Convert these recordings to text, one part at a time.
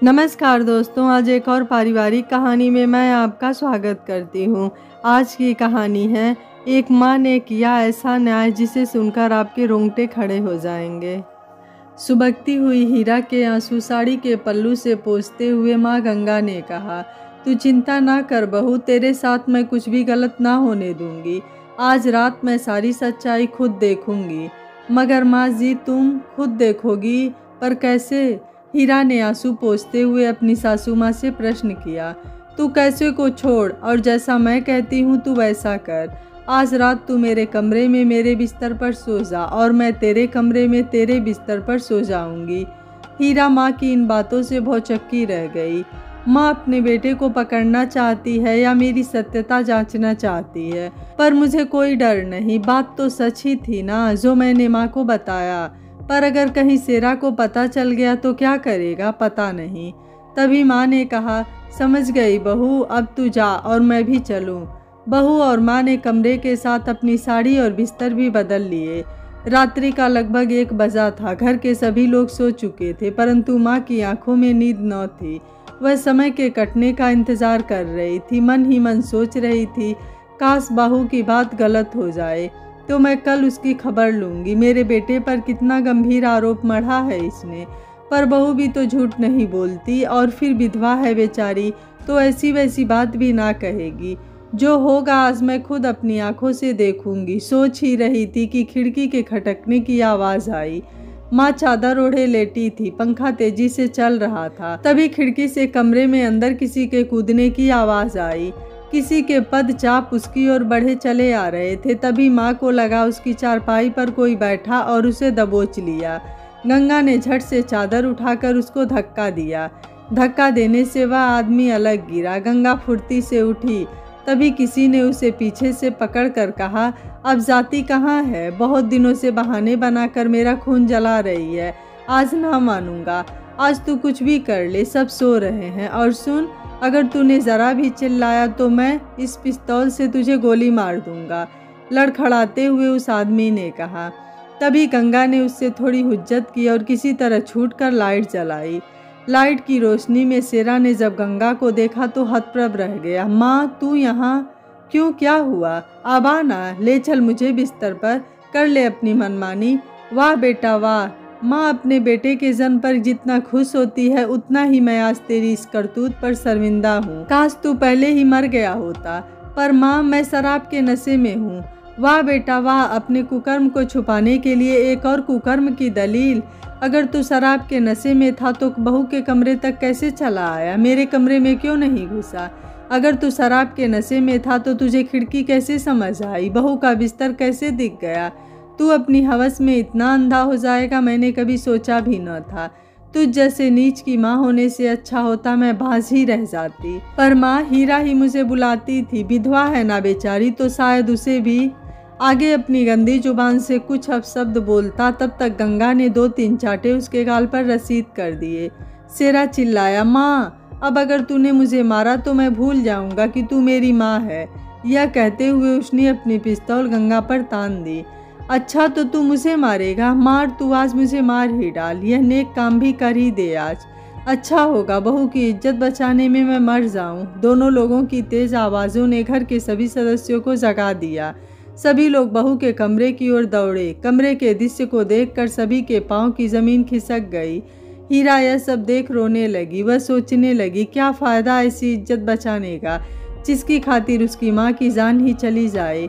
नमस्कार दोस्तों, आज एक और पारिवारिक कहानी में मैं आपका स्वागत करती हूँ। आज की कहानी है एक माँ ने किया ऐसा न्याय जिसे सुनकर आपके रोंगटे खड़े हो जाएंगे। सुबकती हुई हीरा के आंसू साड़ी के पल्लू से पोंछते हुए माँ गंगा ने कहा, तू चिंता ना कर बहू, तेरे साथ मैं कुछ भी गलत ना होने दूंगी। आज रात मैं सारी सच्चाई खुद देखूंगी। मगर माँ जी, तुम खुद देखोगी, पर कैसे? हीरा ने आंसू पोंछते हुए अपनी सासू माँ से प्रश्न किया। तू कैसे को छोड़ और जैसा मैं कहती हूँ तू वैसा कर। आज रात तू मेरे कमरे में मेरे बिस्तर पर सो जा और मैं तेरे कमरे में तेरे बिस्तर पर सो जाऊंगी। हीरा माँ की इन बातों से भौचक्की रह गई। माँ अपने बेटे को पकड़ना चाहती है या मेरी सत्यता जांचना चाहती है, पर मुझे कोई डर नहीं। बात तो सच ही थी ना जो मैंने माँ को बताया, पर अगर कहीं सेरा को पता चल गया तो क्या करेगा पता नहीं। तभी माँ ने कहा, समझ गई बहू, अब तू जा और मैं भी चलूँ। बहू और माँ ने कमरे के साथ अपनी साड़ी और बिस्तर भी बदल लिए। रात्रि का लगभग 1 बजा था। घर के सभी लोग सो चुके थे, परंतु माँ की आंखों में नींद न थी। वह समय के कटने का इंतजार कर रही थी। मन ही मन सोच रही थी, काश बहू की बात गलत हो जाए तो मैं कल उसकी खबर लूँगी। मेरे बेटे पर कितना गंभीर आरोप मढ़ा है इसने, पर बहू भी तो झूठ नहीं बोलती, और फिर विधवा है बेचारी, तो ऐसी वैसी बात भी ना कहेगी। जो होगा आज मैं खुद अपनी आंखों से देखूंगी। सोच ही रही थी कि खिड़की के खटकने की आवाज़ आई। माँ चादर ओढ़े लेटी थी, पंखा तेजी से चल रहा था। तभी खिड़की से कमरे में अंदर किसी के कूदने की आवाज़ आई। किसी के पद चाप उसकी ओर बढ़े चले आ रहे थे। तभी माँ को लगा उसकी चारपाई पर कोई बैठा और उसे दबोच लिया। गंगा ने झट से चादर उठाकर उसको धक्का दिया। धक्का देने से वह आदमी अलग गिरा। गंगा फुर्ती से उठी। तभी किसी ने उसे पीछे से पकड़ कर कहा, अब जाती कहाँ है? बहुत दिनों से बहाने बनाकर मेरा खून जला रही है। आज ना मानूंगा। आज तू कुछ भी कर ले, सब सो रहे हैं। और सुन, अगर तूने ज़रा भी चिल्लाया तो मैं इस पिस्तौल से तुझे गोली मार दूंगा, लड़खड़ाते हुए उस आदमी ने कहा। तभी गंगा ने उससे थोड़ी हुज्जत की और किसी तरह छूटकर लाइट जलाई। लाइट की रोशनी में सेरा ने जब गंगा को देखा तो हतप्रभ रह गया। माँ, तू यहाँ क्यों? क्या हुआ? अब आना, ले चल मुझे बिस्तर पर, कर ले अपनी मनमानी। वाह बेटा वाह। माँ अपने बेटे के जन्म पर जितना खुश होती है, उतना ही मैं आज तेरी इस करतूत पर शर्मिंदा हूँ। काश तू पहले ही मर गया होता। पर माँ, मैं शराब के नशे में हूँ। वाह बेटा वाह। अपने कुकर्म को छुपाने के लिए एक और कुकर्म की दलील। अगर तू शराब के नशे में था तो बहू के कमरे तक कैसे चला आया? मेरे कमरे में क्यों नहीं घुसा? अगर तू शराब के नशे में था तो तुझे खिड़की कैसे समझ आई? बहू का बिस्तर कैसे दिख गया? तू अपनी हवस में इतना अंधा हो जाएगा, मैंने कभी सोचा भी न था। तुझ जैसे नीच की माँ होने से अच्छा होता मैं बाज ही रह जाती। पर माँ, हीरा ही मुझे बुलाती थी। विधवा है ना बेचारी, तो शायद उसे भी। आगे अपनी गंदी जुबान से कुछ अपशब्द बोलता, तब तक गंगा ने 2-3 चाटे उसके गाल पर रसीद कर दिए। सेरा चिल्लाया, माँ, अब अगर तूने मुझे मारा तो मैं भूल जाऊंगा कि तू मेरी माँ है। यह कहते हुए उसने अपनी पिस्तौल गंगा पर तान दी। अच्छा, तो तू मुझे मारेगा? मार, तू आज मुझे मार ही डाल। यह नेक काम भी कर ही दे आज। अच्छा होगा, बहू की इज्जत बचाने में मैं मर जाऊं। दोनों लोगों की तेज आवाज़ों ने घर के सभी सदस्यों को जगा दिया। सभी लोग बहू के कमरे की ओर दौड़े। कमरे के दृश्य को देखकर सभी के पांव की जमीन खिसक गई। हीरा यह सब देख रोने लगी। वह सोचने लगी, क्या फ़ायदा ऐसी इज्जत बचाने का जिसकी खातिर उसकी माँ की जान ही चली जाए।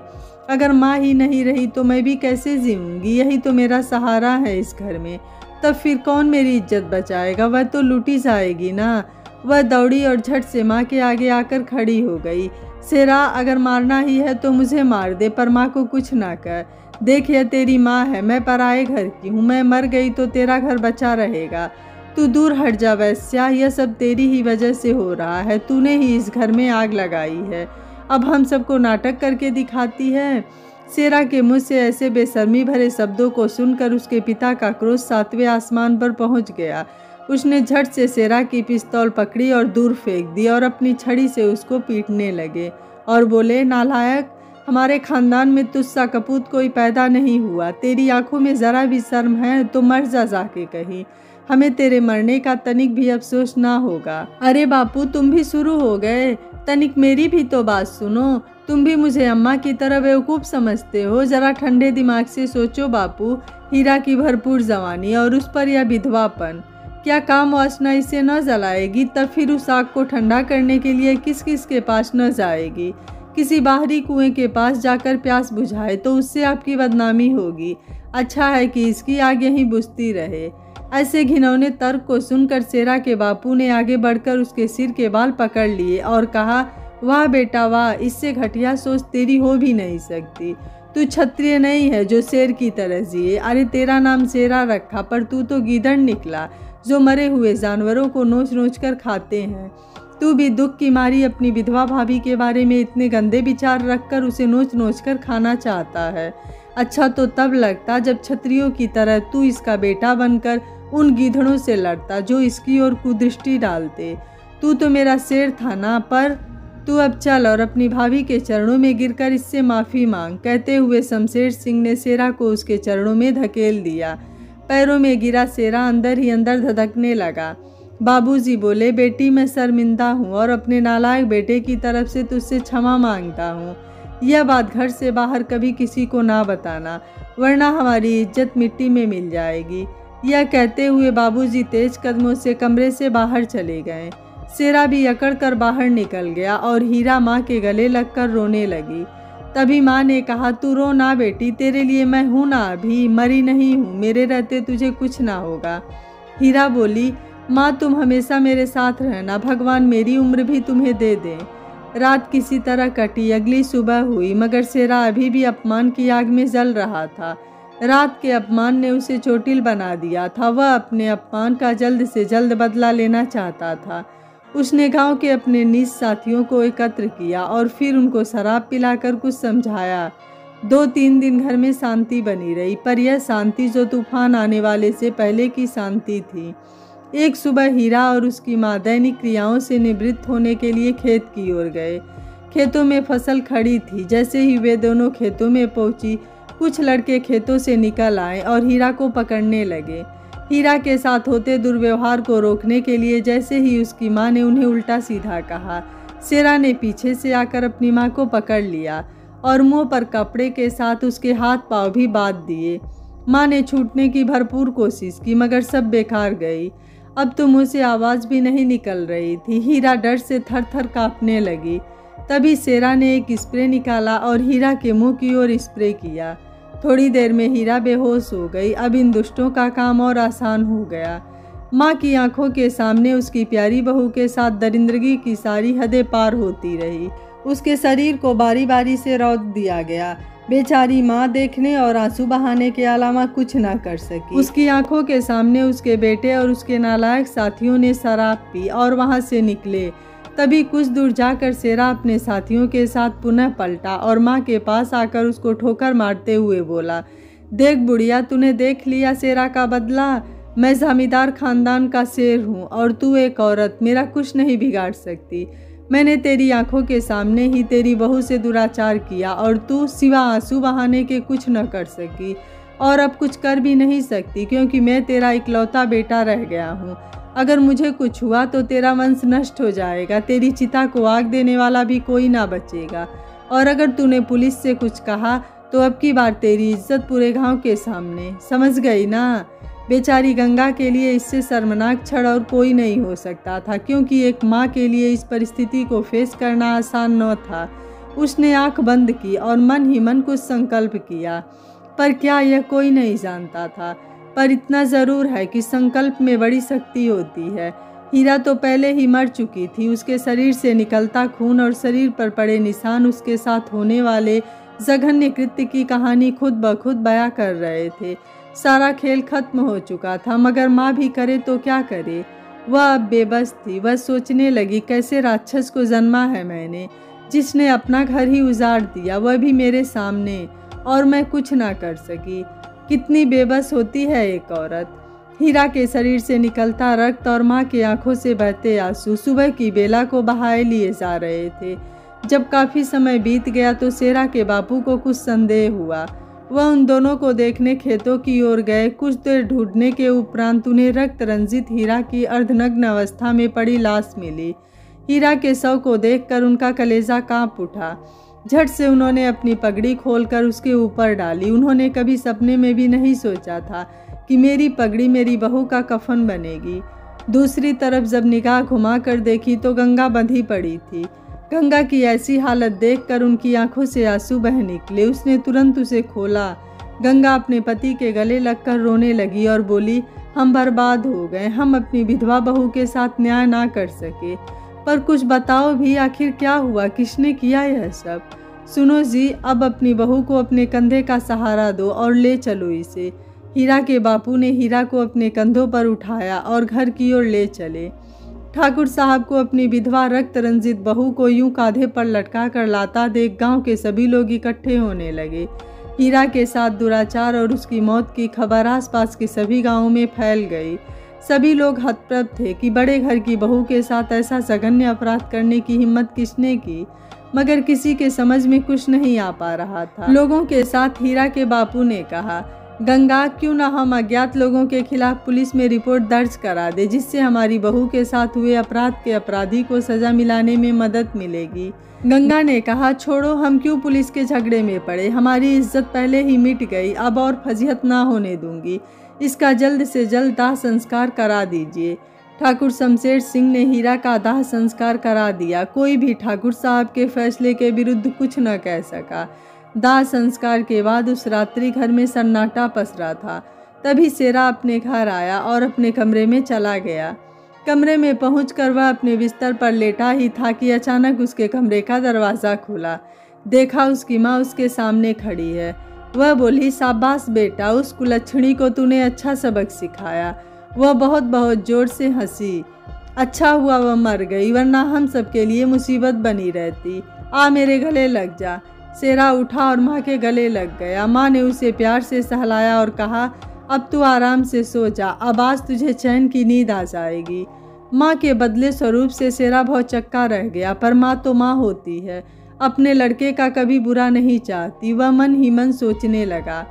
अगर माँ ही नहीं रही तो मैं भी कैसे जीऊँगी? यही तो मेरा सहारा है इस घर में। तब फिर कौन मेरी इज्जत बचाएगा? वह तो लूटी जाएगी ना। वह दौड़ी और झट से माँ के आगे आकर खड़ी हो गई। सेरा, अगर मारना ही है तो मुझे मार दे, पर माँ को कुछ ना कर। देख, यह तेरी माँ है, मैं पराए घर की हूँ। मैं मर गई तो तेरा घर बचा रहेगा। तू दूर हट जा वैश्या, यह सब तेरी ही वजह से हो रहा है। तूने ही इस घर में आग लगाई है। अब हम सबको नाटक करके दिखाती है। सेरा के मुँह से ऐसे बेशर्मी भरे शब्दों को सुनकर उसके पिता का क्रोध 7वें आसमान पर पहुंच गया। उसने झट से सेरा की पिस्तौल पकड़ी और दूर फेंक दी और अपनी छड़ी से उसको पीटने लगे और बोले, नालायक, हमारे खानदान में तुझसा कपूत कोई पैदा नहीं हुआ। तेरी आंखों में ज़रा भी शर्म है तो मर जा जाके कहीं। हमें तेरे मरने का तनिक भी अफसोस ना होगा। अरे बापू, तुम भी शुरू हो गए, तनिक मेरी भी तो बात सुनो। तुम भी मुझे अम्मा की तरह बेवकूफ़ समझते हो। जरा ठंडे दिमाग से सोचो बापू, हीरा की भरपूर जवानी और उस पर यह विधवापन, क्या काम वासना इसे न जलाएगी? तब फिर उस आग को ठंडा करने के लिए किस किस के पास न जाएगी? किसी बाहरी कुएं के पास जाकर प्यास बुझाए तो उससे आपकी बदनामी होगी। अच्छा है कि इसकी आग यहीं बुझती रहे। ऐसे घिनौने तर्क को सुनकर शेरा के बापू ने आगे बढ़कर उसके सिर के बाल पकड़ लिए और कहा, वाह बेटा वाह, इससे घटिया सोच तेरी हो भी नहीं सकती। तू क्षत्रिय नहीं है जो शेर की तरह जिए। अरे तेरा नाम शेरा रखा, पर तू तो गीदड़ निकला जो मरे हुए जानवरों को नोच नोच कर खाते हैं। तू भी दुख की मारी अपनी विधवा भाभी के बारे में इतने गंदे विचार रखकर उसे नोच नोच कर खाना चाहता है। अच्छा तो तब लगता जब क्षत्रियों की तरह तू इसका बेटा बनकर उन गीदड़ों से लड़ता जो इसकी ओर कुदृष्टि डालते। तू तो मेरा शेर था ना। पर तू अब चल और अपनी भाभी के चरणों में गिरकर इससे माफ़ी मांग। कहते हुए शमशेर सिंह ने शेरा को उसके चरणों में धकेल दिया। पैरों में गिरा शेरा अंदर ही अंदर धधकने लगा। बाबूजी बोले, बेटी मैं शर्मिंदा हूँ और अपने नालायक बेटे की तरफ से तुझसे क्षमा मांगता हूँ। यह बात घर से बाहर कभी किसी को ना बताना, वरना हमारी इज्जत मिट्टी में मिल जाएगी। यह कहते हुए बाबूजी तेज कदमों से कमरे से बाहर चले गए। शेरा भी अकड़ कर बाहर निकल गया और हीरा माँ के गले लगकर रोने लगी। तभी माँ ने कहा, तू रो ना बेटी, तेरे लिए मैं हूँ ना, अभी मरी नहीं हूँ, मेरे रहते तुझे कुछ ना होगा। हीरा बोली, माँ तुम हमेशा मेरे साथ रहना, भगवान मेरी उम्र भी तुम्हें दे दे। रात किसी तरह कटी। अगली सुबह हुई, मगर शेरा अभी भी अपमान की आग में जल रहा था। रात के अपमान ने उसे चोटिल बना दिया था। वह अपने अपमान का जल्द से जल्द बदला लेना चाहता था। उसने गांव के अपने नीच साथियों को एकत्र किया और फिर उनको शराब पिलाकर कुछ समझाया। 2-3 दिन घर में शांति बनी रही, पर यह शांति जो तूफान आने वाले से पहले की शांति थी। एक सुबह हीरा और उसकी माँ दैनिक क्रियाओं से निवृत्त होने के लिए खेत की ओर गए। खेतों में फसल खड़ी थी। जैसे ही वे दोनों खेतों में पहुंची, कुछ लड़के खेतों से निकल आए और हीरा को पकड़ने लगे। हीरा के साथ होते दुर्व्यवहार को रोकने के लिए जैसे ही उसकी माँ ने उन्हें उल्टा सीधा कहा, शेरा ने पीछे से आकर अपनी माँ को पकड़ लिया और मुंह पर कपड़े के साथ उसके हाथ पांव भी बांध दिए। माँ ने छूटने की भरपूर कोशिश की, मगर सब बेकार गई। अब तो मुँह से आवाज़ भी नहीं निकल रही थी। हीरा डर से थर थर काँपने लगी। तभी शेरा ने एक स्प्रे निकाला और हीरा के मुंह की ओर स्प्रे किया। थोड़ी देर में हीरा बेहोश हो गई। अब इन दुष्टों का काम और आसान हो गया। माँ की आंखों के सामने उसकी प्यारी बहू के साथ दरिंदगी की सारी हदें पार होती रही। उसके शरीर को बारी बारी से रौंद दिया गया। बेचारी माँ देखने और आंसू बहाने के अलावा कुछ ना कर सकी। उसकी आंखों के सामने उसके बेटे और उसके नालायक साथियों ने शराब पी और वहाँ से निकले। तभी कुछ दूर जाकर शेरा अपने साथियों के साथ पुनः पलटा और माँ के पास आकर उसको ठोकर मारते हुए बोला, देख बुढ़िया, तूने देख लिया शेरा का बदला। मैं जमींदार खानदान का शेर हूँ और तू एक औरत, मेरा कुछ नहीं बिगाड़ सकती। मैंने तेरी आंखों के सामने ही तेरी बहू से दुराचार किया और तू सिवा आंसू बहाने के कुछ न कर सकी और अब कुछ कर भी नहीं सकती, क्योंकि मैं तेरा इकलौता बेटा रह गया हूँ। अगर मुझे कुछ हुआ तो तेरा वंश नष्ट हो जाएगा। तेरी चिता को आग देने वाला भी कोई ना बचेगा। और अगर तूने पुलिस से कुछ कहा तो अब की बार तेरी इज्जत पूरे गांव के सामने, समझ गई ना। बेचारी गंगा के लिए इससे शर्मनाक क्षण और कोई नहीं हो सकता था, क्योंकि एक माँ के लिए इस परिस्थिति को फेस करना आसान न था। उसने आंख बंद की और मन ही मन कुछ संकल्प किया, पर क्या यह कोई नहीं जानता था। पर इतना ज़रूर है कि संकल्प में बड़ी शक्ति होती है। हीरा तो पहले ही मर चुकी थी। उसके शरीर से निकलता खून और शरीर पर पड़े निशान उसके साथ होने वाले जघन्य कृत्य की कहानी खुद ब खुद बयां कर रहे थे। सारा खेल खत्म हो चुका था, मगर माँ भी करे तो क्या करे। वह अब बेबस थी। वह सोचने लगी, कैसे राक्षस को जन्मा है मैंने, जिसने अपना घर ही उजाड़ दिया, वह भी मेरे सामने, और मैं कुछ ना कर सकी। कितनी बेबस होती है एक औरत। हीरा के शरीर से निकलता रक्त और माँ की आंखों से बहते आंसू सुबह की बेला को बहाए लिए जा रहे थे। जब काफ़ी समय बीत गया तो शेरा के बापू को कुछ संदेह हुआ। वह उन दोनों को देखने खेतों की ओर गए। कुछ देर ढूंढने के उपरांत उन्हें रक्त रंजित हीरा की अर्धनग्न अवस्था में पड़ी लाश मिली। हीरा के शव को देखकर उनका कलेजा कांप उठा। झट से उन्होंने अपनी पगड़ी खोलकर उसके ऊपर डाली। उन्होंने कभी सपने में भी नहीं सोचा था कि मेरी पगड़ी मेरी बहू का कफन बनेगी। दूसरी तरफ जब निगाह घुमा कर देखी तो गंगा बंधी पड़ी थी। गंगा की ऐसी हालत देखकर उनकी आंखों से आंसू बह निकले। उसने तुरंत उसे खोला। गंगा अपने पति के गले लगकर रोने लगी और बोली, हम बर्बाद हो गए, हम अपनी विधवा बहू के साथ न्याय ना कर सके। पर कुछ बताओ भी, आखिर क्या हुआ, किसने किया यह सब? सुनो जी, अब अपनी बहू को अपने कंधे का सहारा दो और ले चलो इसे। हीरा के बापू ने हीरा को अपने कंधों पर उठाया और घर की ओर ले चले। ठाकुर साहब को अपनी विधवा रक्त रंजित बहू को यूं कांधे पर लटका कर लाता देख गांव के सभी लोग इकट्ठे होने लगे। हीरा के साथ दुराचार और उसकी मौत की खबर आसपास के सभी गांवों में फैल गई। सभी लोग हतप्रभ थे कि बड़े घर की बहू के साथ ऐसा जघन्य अपराध करने की हिम्मत किसने की, मगर किसी के समझ में कुछ नहीं आ पा रहा था। लोगों के साथ हीरा के बापू ने कहा, गंगा, क्यों ना हम अज्ञात लोगों के खिलाफ पुलिस में रिपोर्ट दर्ज करा दे, जिससे हमारी बहू के साथ हुए अपराध के अपराधी को सजा मिलाने में मदद मिलेगी। गंगा ने कहा, छोड़ो, हम क्यों पुलिस के झगड़े में पड़े, हमारी इज्जत पहले ही मिट गई, अब और फजीहत ना होने दूंगी। इसका जल्द से जल्द दाह संस्कार करा दीजिए। ठाकुर शमशेर सिंह ने हीरा का दाह संस्कार करा दिया। कोई भी ठाकुर साहब के फैसले के विरुद्ध कुछ न कह सका। दाह संस्कार के बाद उस रात्रि घर में सन्नाटा पसरा था। तभी शेरा अपने घर आया और अपने कमरे में चला गया। कमरे में पहुंचकर वह अपने बिस्तर पर लेटा ही था कि अचानक उसके कमरे का दरवाज़ा खुला। देखा उसकी माँ उसके सामने खड़ी है। वह बोली, शाबाश बेटा, उस कुलच्छणी को तूने अच्छा सबक सिखाया। वह बहुत बहुत जोर से हंसी। अच्छा हुआ वह मर गई, वरना हम सबके लिए मुसीबत बनी रहती। आ मेरे गले लग जा। शेरा उठा और माँ के गले लग गया। माँ ने उसे प्यार से सहलाया और कहा, अब तू आराम से सो जा, अब आज तुझे चैन की नींद आ जाएगी। माँ के बदले स्वरूप से शेरा बहुत चक्का रह गया, पर माँ तो माँ होती है, अपने लड़के का कभी बुरा नहीं चाहती। वह मन ही मन सोचने लगा।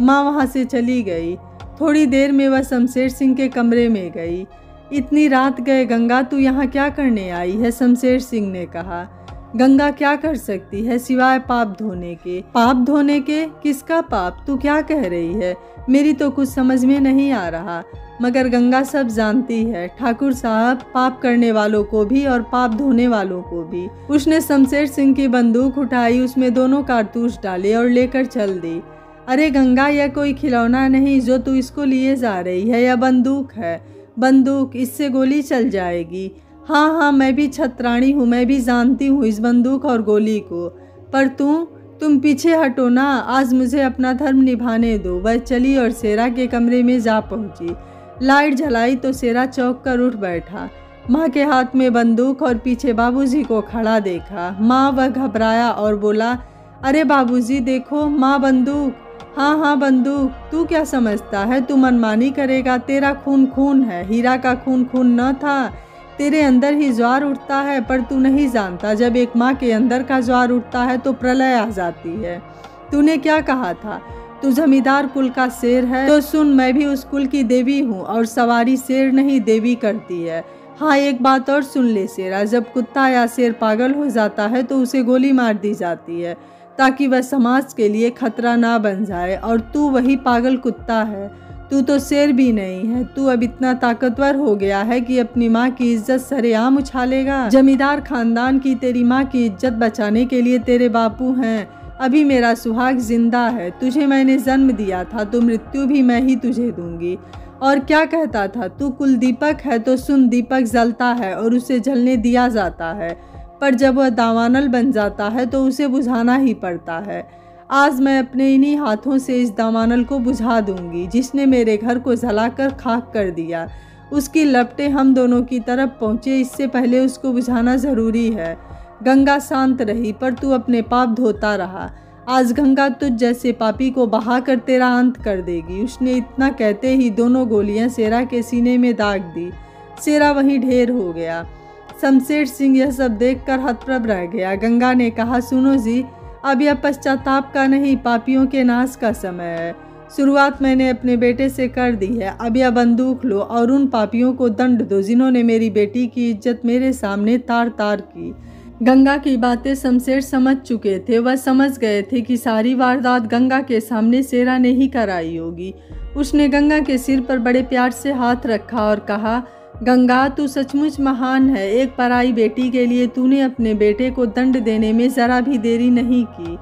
माँ वहाँ से चली गई। थोड़ी देर में वह शमशेर सिंह के कमरे में गई। इतनी रात गए गंगा, तू यहाँ क्या करने आई है? शमशेर सिंह ने कहा। गंगा क्या कर सकती है सिवाय पाप धोने के? पाप धोने के? किसका पाप? तू क्या कह रही है? मेरी तो कुछ समझ में नहीं आ रहा। मगर गंगा सब जानती है, ठाकुर साहब, पाप करने वालों को भी और पाप धोने वालों को भी। उसने शमशेर सिंह की बंदूक उठाई, उसमें दोनों कारतूस डाले और लेकर चल दी। अरे गंगा, यह कोई खिलौना नहीं जो तू इसको लिए जा रही है, यह बंदूक है। बंदूक, इससे गोली चल जाएगी। हाँ हाँ, मैं भी छत्राणी हूँ, मैं भी जानती हूँ इस बंदूक और गोली को। पर तुम पीछे हटो ना, आज मुझे अपना धर्म निभाने दो। वह चली और शेरा के कमरे में जा पहुँची। लाइट जलाई तो शेरा चौंक कर उठ बैठा। माँ के हाथ में बंदूक और पीछे बाबूजी को खड़ा देखा। माँ, वह घबराया और बोला, अरे बाबूजी देखो, माँ बंदूक। हाँ हाँ बंदूक। तू क्या समझता है तू मनमानी करेगा? तेरा खून खून है, हीरा का खून खून न था। तेरे अंदर ही ज्वार उठता है, पर तू नहीं जानता, जब एक माँ के अंदर का ज्वार उठता है तो प्रलय आ जाती है। तूने क्या कहा था? तू जमींदार कुल का शेर है? तो सुन, मैं भी उस कुल की देवी हूँ और सवारी शेर नहीं देवी करती है। हाँ, एक बात और सुन ले शेरा, जब कुत्ता या शेर पागल हो जाता है तो उसे गोली मार दी जाती है, ताकि वह समाज के लिए खतरा ना बन जाए। और तू वही पागल कुत्ता है। तू तो शेर भी नहीं है। तू अब इतना ताकतवर हो गया है कि अपनी माँ की इज्जत सरेआम उछालेगा। जमींदार खानदान की तेरी माँ की इज्जत बचाने के लिए तेरे बापू हैं। अभी मेरा सुहाग जिंदा है। तुझे मैंने जन्म दिया था तो मृत्यु भी मैं ही तुझे दूंगी। और क्या कहता था तू? कुल दीपक है तो सुन, दीपक जलता है और उसे जलने दिया जाता है, पर जब वह दावानल बन जाता है तो उसे बुझाना ही पड़ता है। आज मैं अपने इन्हीं हाथों से इस दावानल को बुझा दूंगी, जिसने मेरे घर को जलाकर खाक कर दिया। उसकी लपटें हम दोनों की तरफ पहुँचे, इससे पहले उसको बुझाना ज़रूरी है। गंगा शांत रही, पर तू अपने पाप धोता रहा। आज गंगा तुझ जैसे पापी को बहाकर तेरा अंत कर देगी। उसने इतना कहते ही दोनों गोलियां शेरा के सीने में दाग दी। शेरा वहीं ढेर हो गया। शमशेर सिंह यह सब देखकर हतप्रभ रह गया। गंगा ने कहा, सुनो जी, अब यह पश्चाताप का नहीं, पापियों के नाश का समय है। शुरुआत मैंने अपने बेटे से कर दी है। अब यह बंदूक लो और उन पापियों को दंड दो जिन्होंने मेरी बेटी की इज्जत मेरे सामने तार तार की। गंगा की बातें शमशेर समझ चुके थे। वह समझ गए थे कि सारी वारदात गंगा के सामने शेरा ने ही कराई होगी। उसने गंगा के सिर पर बड़े प्यार से हाथ रखा और कहा, गंगा, तू सचमुच महान है। एक पराई बेटी के लिए तूने अपने बेटे को दंड देने में जरा भी देरी नहीं की।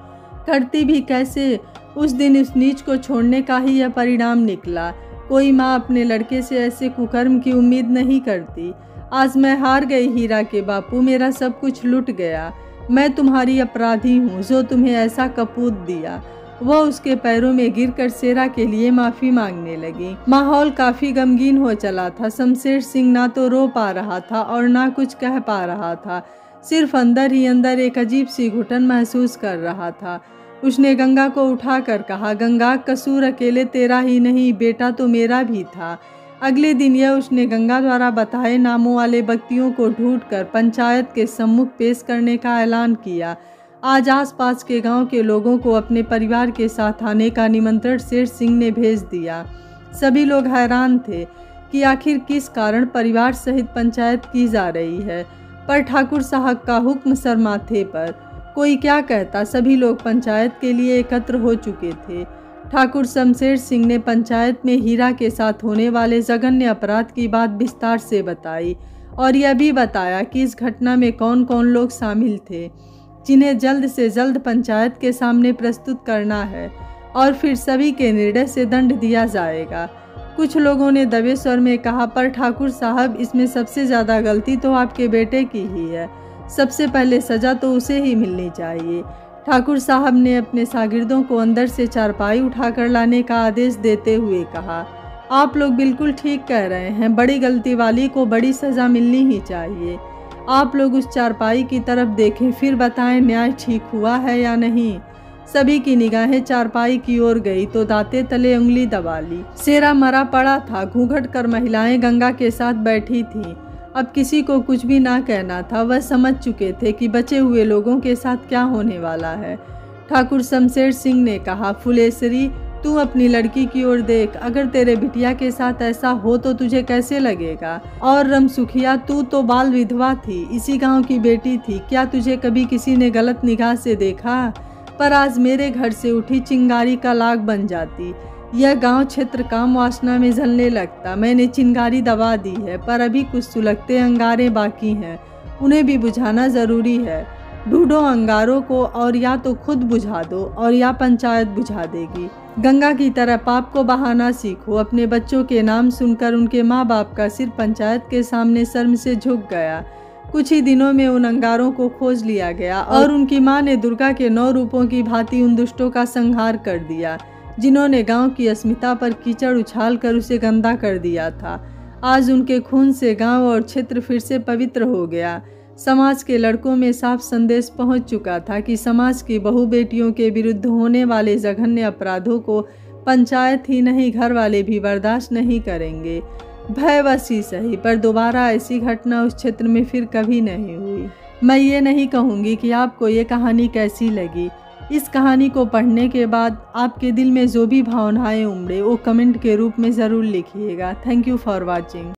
करती भी कैसे? उस दिन उस नीच को छोड़ने का ही यह परिणाम निकला। कोई माँ अपने लड़के से ऐसे कुकर्म की उम्मीद नहीं करती। आज मैं हार गई हीरा के बापू, मेरा सब कुछ लुट गया। मैं तुम्हारी अपराधी हूँ जो तुम्हें ऐसा कपूत दिया। वह उसके पैरों में गिरकर शेरा के लिए माफ़ी मांगने लगी। माहौल काफ़ी गमगीन हो चला था। शमशेर सिंह ना तो रो पा रहा था और ना कुछ कह पा रहा था। सिर्फ अंदर ही अंदर एक अजीब सी घुटन महसूस कर रहा था। उसने गंगा को उठाकर कहा, गंगा, कसूर अकेले तेरा ही नहीं, बेटा तो मेरा भी था। अगले दिन यह उसने गंगा द्वारा बताए नामों वाले व्यक्तियों को ढूंढकर पंचायत के सम्मुख पेश करने का ऐलान किया। आज आसपास के गांव के लोगों को अपने परिवार के साथ आने का निमंत्रण शेर सिंह ने भेज दिया। सभी लोग हैरान थे कि आखिर किस कारण परिवार सहित पंचायत की जा रही है, पर ठाकुर साहब का हुक्म सर माथे पर। कोई क्या कहता, सभी लोग पंचायत के लिए एकत्र हो चुके थे। ठाकुर शमशेर सिंह ने पंचायत में हीरा के साथ होने वाले जघन्य अपराध की बात विस्तार से बताई और यह भी बताया कि इस घटना में कौन कौन लोग शामिल थे, जिन्हें जल्द से जल्द पंचायत के सामने प्रस्तुत करना है और फिर सभी के निर्णय से दंड दिया जाएगा। कुछ लोगों ने दबे स्वर में कहा, पर ठाकुर साहब, इसमें सबसे ज़्यादा गलती तो आपके बेटे की ही है। सबसे पहले सज़ा तो उसे ही मिलनी चाहिए। ठाकुर साहब ने अपने शागिर्दों को अंदर से चारपाई उठाकर लाने का आदेश देते हुए कहा, आप लोग बिल्कुल ठीक कह रहे हैं। बड़ी गलती वाली को बड़ी सज़ा मिलनी ही चाहिए। आप लोग उस चारपाई की तरफ देखें, फिर बताएं न्याय ठीक हुआ है या नहीं। सभी की निगाहें चारपाई की ओर गई तो दांते तले उंगली दबा ली। शेरा मरा पड़ा था। घूंघट कर महिलाएं गंगा के साथ बैठी थीं। अब किसी को कुछ भी ना कहना था। वह समझ चुके थे कि बचे हुए लोगों के साथ क्या होने वाला है। ठाकुर शमशेर सिंह ने कहा, फुलेश्वरी, तू अपनी लड़की की ओर देख। अगर तेरे बिटिया के साथ ऐसा हो तो तुझे कैसे लगेगा? और रमसुखिया, तू तो बाल विधवा थी, इसी गांव की बेटी थी। क्या तुझे कभी किसी ने गलत निगाह से देखा? पर आज मेरे घर से उठी चिंगारी का लाग बन जाती। यह गांव क्षेत्र काम वासना में जलने लगता। मैंने चिंगारी दबा दी है, पर अभी कुछ सुलगते अंगारे बाकी हैं, उन्हें भी बुझाना ज़रूरी है। ढूंढो अंगारों को और या तो खुद बुझा दो और या पंचायत बुझा देगी। गंगा की तरह पाप को बहाना सीखो। अपने बच्चों के नाम सुनकर उनके माँ बाप का सिर पंचायत के सामने शर्म से झुक गया। कुछ ही दिनों में उन अंगारों को खोज लिया गया और उनकी माँ ने दुर्गा के 9 रूपों की भांति उन दुष्टों का संहार कर दिया, जिन्होंने गांव की अस्मिता पर कीचड़ उछाल कर उसे गंदा कर दिया था। आज उनके खून से गांव और क्षेत्र फिर से पवित्र हो गया। समाज के लड़कों में साफ संदेश पहुंच चुका था कि समाज की बहू बेटियों के विरुद्ध होने वाले जघन्य अपराधों को पंचायत ही नहीं, घर वाले भी बर्दाश्त नहीं करेंगे। भय बस ही सही, पर दोबारा ऐसी घटना उस क्षेत्र में फिर कभी नहीं हुई। मैं ये नहीं कहूँगी कि आपको ये कहानी कैसी लगी। इस कहानी को पढ़ने के बाद आपके दिल में जो भी भावनाएं उमड़े वो कमेंट के रूप में ज़रूर लिखिएगा। Thank you for watching.